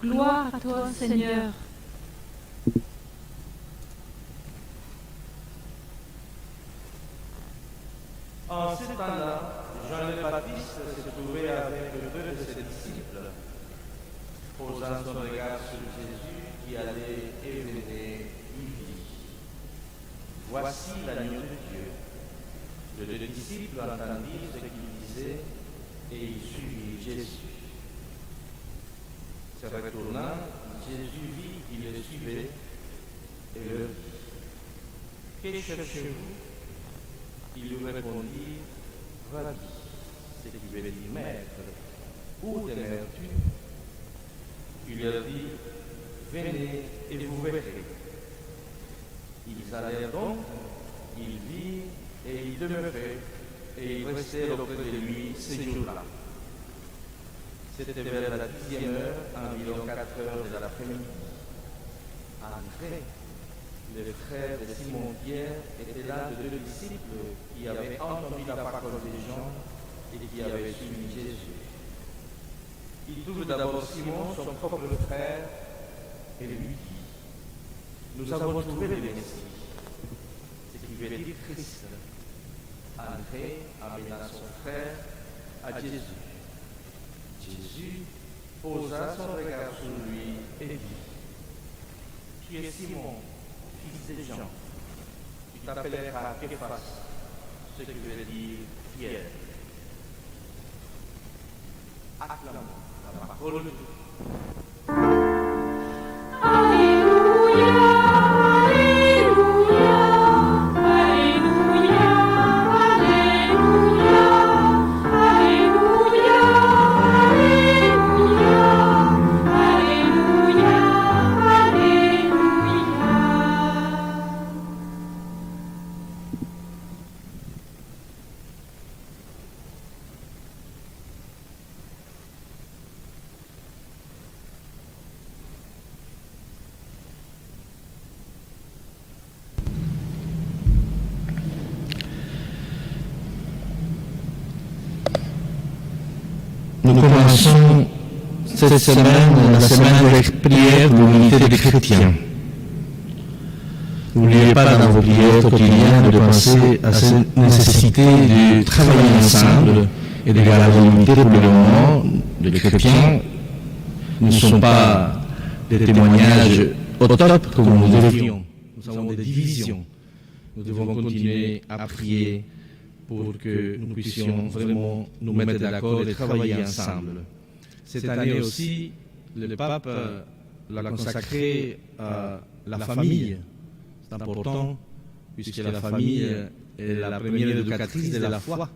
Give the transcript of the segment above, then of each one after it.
Gloire à toi, Seigneur. En ce temps-là, Jean le Baptiste se trouvait avec deux de ses disciples, posant son regard sur Jésus qui allait et venait, il dit, voici l'agneau de Dieu. Les deux disciples entendirent ce qu'il disait et ils suivirent Jésus. Se retournant, Jésus vit qu'il les suivait et leur dit, que cherchez-vous? Ils lui répondirent, Rabbi, ce qui veut dire maître, où demeures-tu? Il leur dit, venez et vous verrez. Ils allèrent donc, ils virent et ils demeuraient, et ils restèrent auprès de lui ces jours-là. C'était vers la 10e heure, environ 4 heures de l'après-midi. En effet, le frère de Simon-Pierre était l'un de deux disciples qui avaient entendu la parole de Jean et qui avaient suivi Jésus. Il trouve d'abord Simon, son propre frère, et lui dit, nous avons trouvé le Messie, ce qui veut dire Christ. André amena son frère à Jésus. Jésus posa son regard sur lui et dit, tu es Simon, fils de Jean, tu t'appelleras Képhas, ce qui veut dire Pierre. Acclamons la parole de Dieu. Nous commençons cette semaine, la semaine de la prière de l'unité des chrétiens. N'oubliez pas dans vos prières quotidiennes de penser à cette nécessité de travailler ensemble et de garder l'unité pour le moment. Les chrétiens ne sont pas des témoignages au top comme nous devrions. Nous avons des divisions. Nous devons continuer à prier pour que nous puissions vraiment nous mettre d'accord et travailler ensemble. Cette année aussi, le pape l'a consacré à la famille. C'est important, puisque la famille est la première éducatrice de la foi.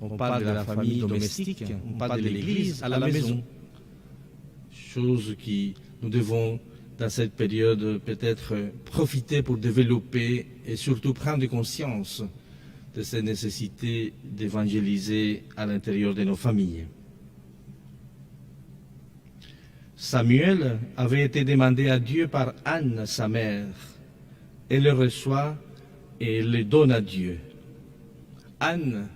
On parle de la famille domestique, on parle de l'Église à la maison. Chose qui nous devons, dans cette période, peut-être profiter pour développer et surtout prendre conscience de cette nécessité d'évangéliser à l'intérieur de nos familles. Samuel avait été demandé à Dieu par Anne, sa mère. Elle le reçoit et elle le donne à Dieu. Anne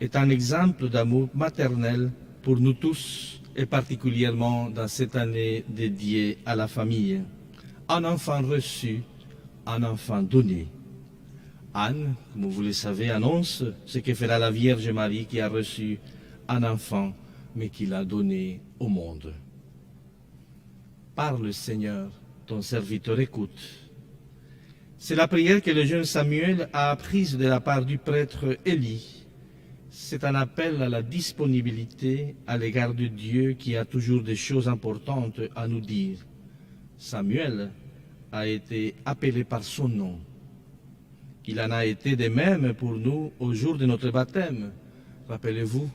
est un exemple d'amour maternel pour nous tous et particulièrement dans cette année dédiée à la famille. Un enfant reçu, un enfant donné. Anne, comme vous le savez, annonce ce que fera la Vierge Marie qui a reçu un enfant, mais qui l'a donné au monde. Parle, Seigneur, ton serviteur écoute. C'est la prière que le jeune Samuel a apprise de la part du prêtre Élie. C'est un appel à la disponibilité à l'égard de Dieu qui a toujours des choses importantes à nous dire. Samuel a été appelé par son nom. Il en a été de même pour nous au jour de notre baptême. Rappelez-vous,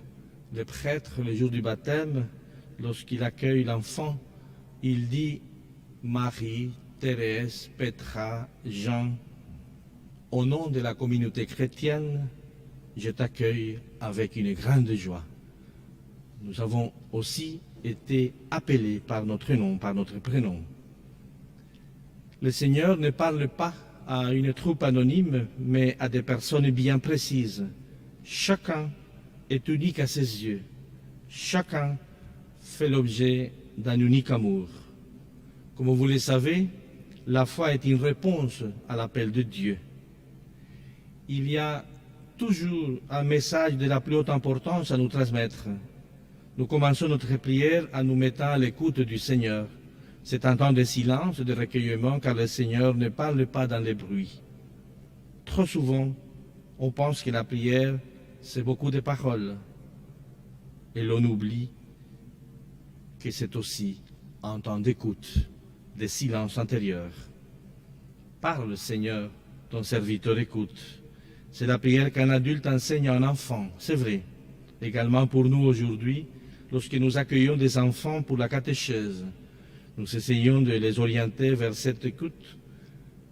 le prêtre, le jour du baptême, lorsqu'il accueille l'enfant, il dit « Marie, Thérèse, Petra, Jean, au nom de la communauté chrétienne, je t'accueille avec une grande joie. » Nous avons aussi été appelés par notre nom, par notre prénom. Le Seigneur ne parle pas à une troupe anonyme, mais à des personnes bien précises. Chacun est unique à ses yeux. Chacun fait l'objet d'un unique amour. Comme vous le savez, la foi est une réponse à l'appel de Dieu. Il y a toujours un message de la plus haute importance à nous transmettre. Nous commençons notre prière en nous mettant à l'écoute du Seigneur. C'est un temps de silence, de recueillement, car le Seigneur ne parle pas dans les bruits. Trop souvent, on pense que la prière, c'est beaucoup de paroles. Et l'on oublie que c'est aussi un temps d'écoute, de silence intérieur. Parle, Seigneur, ton serviteur écoute. C'est la prière qu'un adulte enseigne à un enfant, c'est vrai. Également pour nous aujourd'hui, lorsque nous accueillons des enfants pour la catéchèse, nous essayons de les orienter vers cette écoute,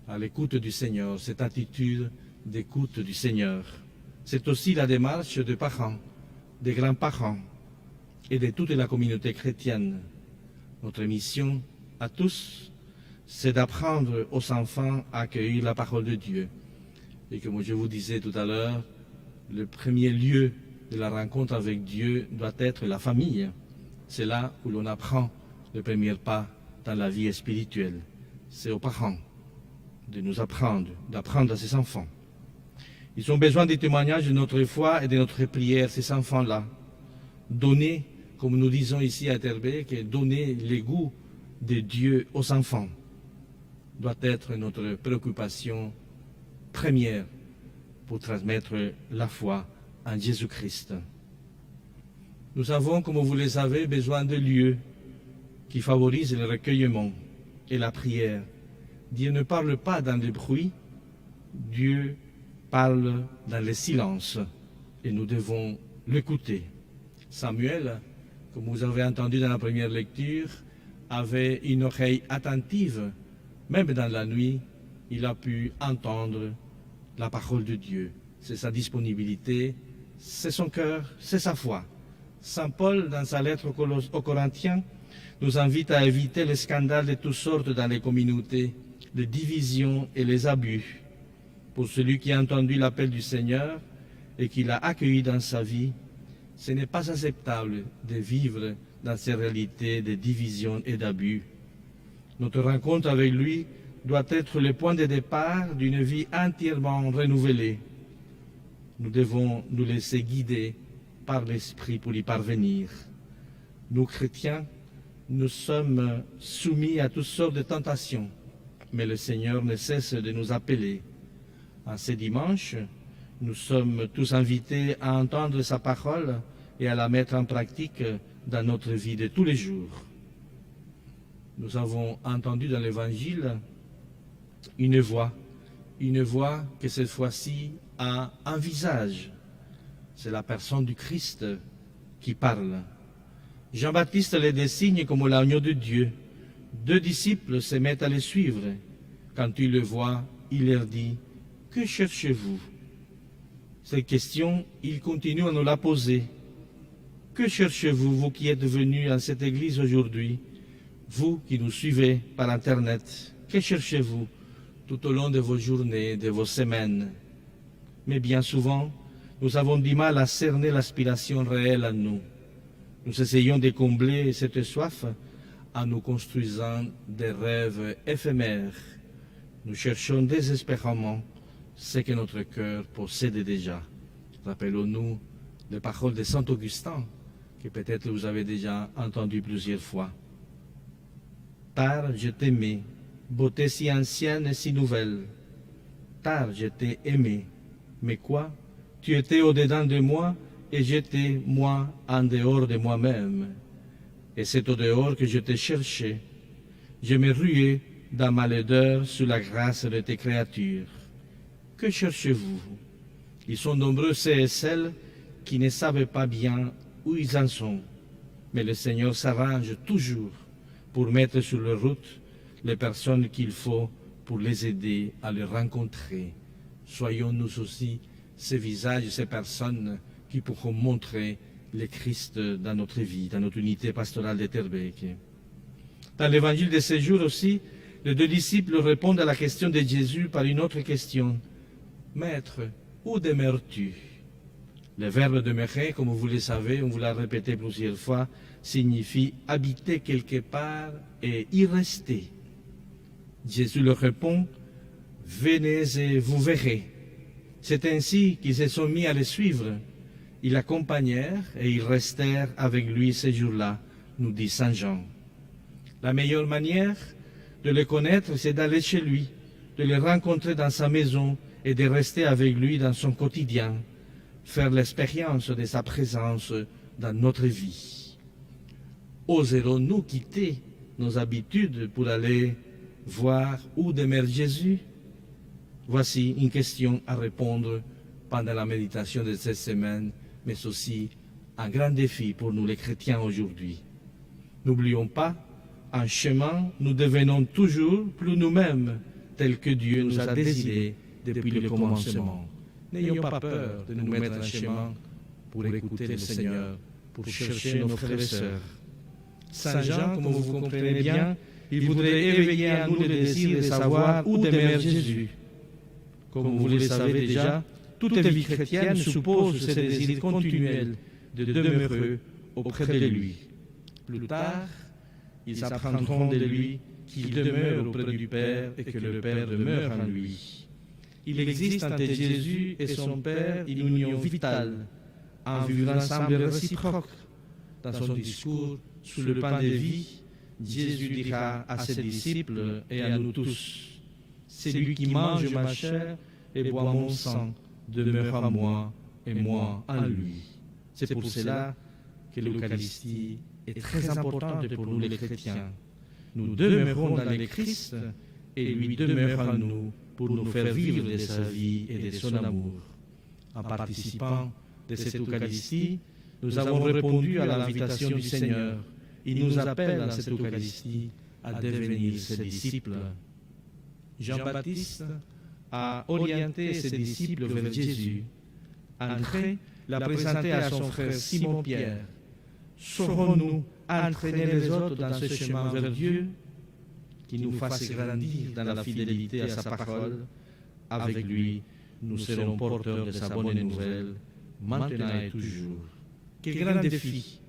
à l'écoute du Seigneur, cette attitude d'écoute du Seigneur. C'est aussi la démarche des parents, des grands-parents et de toute la communauté chrétienne. Notre mission à tous, c'est d'apprendre aux enfants à accueillir la parole de Dieu. Et comme je vous disais tout à l'heure, le premier lieu de la rencontre avec Dieu doit être la famille. C'est là où l'on apprend le premier pas dans la vie spirituelle. C'est aux parents de nous apprendre, d'apprendre à ces enfants. Ils ont besoin des témoignages de notre foi et de notre prière, ces enfants-là. Donner, comme nous disons ici à Etterbeek, donner le goût de Dieu aux enfants doit être notre préoccupation première pour transmettre la foi en Jésus-Christ. Nous avons, comme vous le savez, besoin de lieux qui favorisent le recueillement et la prière. Dieu ne parle pas dans le bruit, Dieu parle dans le silence et nous devons l'écouter. Samuel, comme vous avez entendu dans la première lecture, avait une oreille attentive. Même dans la nuit, il a pu entendre la parole de Dieu. C'est sa disponibilité, c'est son cœur, c'est sa foi. Saint Paul, dans sa lettre aux Corinthiens, nous invite à éviter les scandales de toutes sortes dans les communautés, les divisions et les abus. Pour celui qui a entendu l'appel du Seigneur et qui l'a accueilli dans sa vie, ce n'est pas acceptable de vivre dans ces réalités de division et d'abus. Notre rencontre avec lui doit être le point de départ d'une vie entièrement renouvelée. Nous devons nous laisser guider par l'Esprit pour y parvenir. Nous, chrétiens, nous sommes soumis à toutes sortes de tentations, mais le Seigneur ne cesse de nous appeler. En ce dimanche, nous sommes tous invités à entendre sa parole et à la mettre en pratique dans notre vie de tous les jours. Nous avons entendu dans l'Évangile une voix que cette fois-ci a un visage. C'est la personne du Christ qui parle. Jean-Baptiste les désigne comme l'agneau de Dieu. 2 disciples se mettent à le suivre. Quand ils le voient, il leur dit « Que cherchez-vous » Cette question, il continue à nous la poser. Que cherchez-vous, vous qui êtes venus à cette église aujourd'hui, vous qui nous suivez par Internet, que cherchez-vous tout au long de vos journées, de vos semaines? Mais bien souvent, nous avons du mal à cerner l'aspiration réelle en nous. Nous essayons de combler cette soif en nous construisant des rêves éphémères. Nous cherchons désespérément ce que notre cœur possède déjà. Rappelons-nous les paroles de Saint Augustin, que peut-être vous avez déjà entendu plusieurs fois. Tard je t'aimais, beauté si ancienne et si nouvelle. Tard je t'ai aimé, mais quoi? Tu étais au-dedans de moi et j'étais, moi, en dehors de moi-même. Et c'est au dehors que je te cherchais. Je me ruais dans ma laideur sous la grâce de tes créatures. Que cherchez-vous? Ils sont nombreux ceux et celles qui ne savent pas bien où ils en sont. Mais le Seigneur s'arrange toujours pour mettre sur leur route les personnes qu'il faut pour les aider à les rencontrer. Soyons nous aussi ces visages, ces personnes qui pourront montrer le Christ dans notre vie, dans notre unité pastorale d'Etterbeek. Dans l'évangile de ce jour aussi, les 2 disciples répondent à la question de Jésus par une autre question. « Maître, où demeures-tu » Le verbe demeurer, comme vous le savez, on vous l'a répété plusieurs fois, signifie habiter quelque part et y rester. Jésus leur répond, « Venez et vous verrez. » C'est ainsi qu'ils se sont mis à le suivre. Ils l'accompagnèrent et ils restèrent avec lui ces jours-là, nous dit Saint Jean. La meilleure manière de le connaître, c'est d'aller chez lui, de le rencontrer dans sa maison et de rester avec lui dans son quotidien, faire l'expérience de sa présence dans notre vie. Oserons-nous quitter nos habitudes pour aller voir où demeure Jésus? Voici une question à répondre pendant la méditation de cette semaine, mais aussi un grand défi pour nous les chrétiens aujourd'hui. N'oublions pas, en chemin, nous devenons toujours plus nous-mêmes, tels que Dieu nous a désirés depuis le commencement. N'ayons pas peur de nous mettre en chemin pour écouter le Seigneur, pour chercher nos frères et sœurs. Saint Jean, comme vous comprenez bien, il voudrait éveiller en nous le désir de savoir où demeure Jésus. Comme vous le savez déjà, toute vie chrétienne suppose ce désir continuel de demeurer auprès de lui. Plus tard, ils apprendront de lui qu'il demeure auprès du Père et que le Père demeure en lui. Il existe entre Jésus et son Père une union vitale, un vivre ensemble réciproque. Dans son discours sur le pain de vie, Jésus dira à ses disciples et à nous tous, « Celui qui mange ma chair et boit mon sang demeure en moi et moi en lui. » C'est pour cela que l'Eucharistie est très importante pour nous les chrétiens. Nous demeurons dans le Christ et lui demeure en nous pour nous faire vivre de sa vie et de son amour. En participant de cette Eucharistie, nous avons répondu à l'invitation du Seigneur. Il nous appelle dans cette Eucharistie à devenir ses disciples. Jean-Baptiste a orienté ses disciples vers Jésus. André l'a présenté à son frère Simon-Pierre. Saurons-nous entraîner les autres dans ce chemin vers Dieu, qui nous fasse grandir dans la fidélité à sa parole? Avec lui, nous serons porteurs de sa bonne nouvelle, maintenant et toujours. Quel grand défi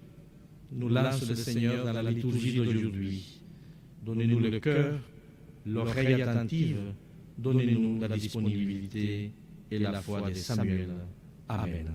nous lance le Seigneur dans la liturgie d'aujourd'hui. Donnez-nous le cœur, l'oreille attentive, donnez-nous la disponibilité et la foi de Samuel. Amen.